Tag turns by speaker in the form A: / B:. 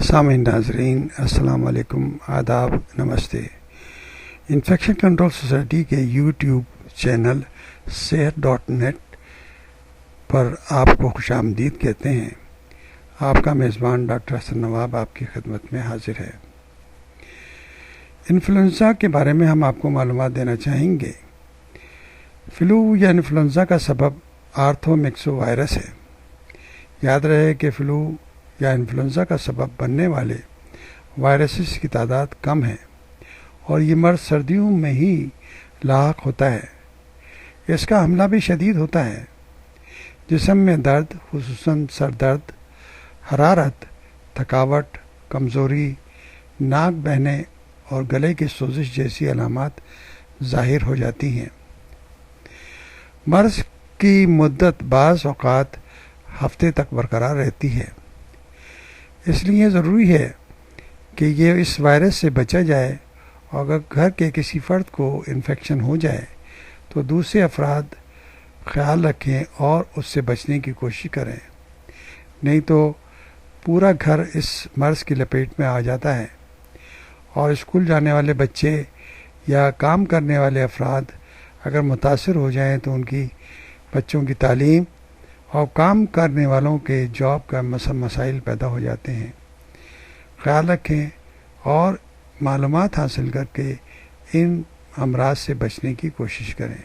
A: سامعین ناظرین السلام علیکم، آداب، نمستے۔ انفیکشن کنٹرول سوسائٹی کے یوٹیوب چینل صحت.net پر آپ کو خوش آمدید کہتے ہیں۔ آپ کا میزبان ڈاکٹر حسن نواب آپ کی خدمت میں حاضر ہے۔ انفلوئنزا کے بارے میں ہم آپ کو معلومات دینا چاہیں گے۔ فلو یا انفلوئنزا کا سبب آرتھومیکسو وائرس ہے۔ یاد رہے کہ فلو یا انفلوئنزا کا سبب بننے والے وائرسز کی تعداد کم ہے اور یہ مرض سردیوں میں ہی لاحق ہوتا ہے۔ اس کا حملہ بھی شدید ہوتا ہے۔ جسم میں درد، خصوصاً سر درد، حرارت، تھکاوٹ، کمزوری، ناک بہنے اور گلے کی سوزش جیسی علامات ظاہر ہو جاتی ہیں۔ مرض کی مدت بعض اوقات ہفتے تک برقرار رہتی ہے۔ اس لیے ضروری ہے کہ یہ اس وائرس سے بچا جائے، اور اگر گھر کے کسی فرد کو انفیکشن ہو جائے تو دوسرے افراد خیال رکھیں اور اس سے بچنے کی کوشش کریں، نہیں تو پورا گھر اس مرض کی لپیٹ میں آ جاتا ہے، اور اسکول جانے والے بچے یا کام کرنے والے افراد اگر متاثر ہو جائیں تو ان کی بچوں کی تعلیم اور کام کرنے والوں کے جاب کا مسائل پیدا ہو جاتے ہیں۔ خیال رکھیں اور معلومات حاصل کر کے ان امراض سے بچنے کی کوشش کریں۔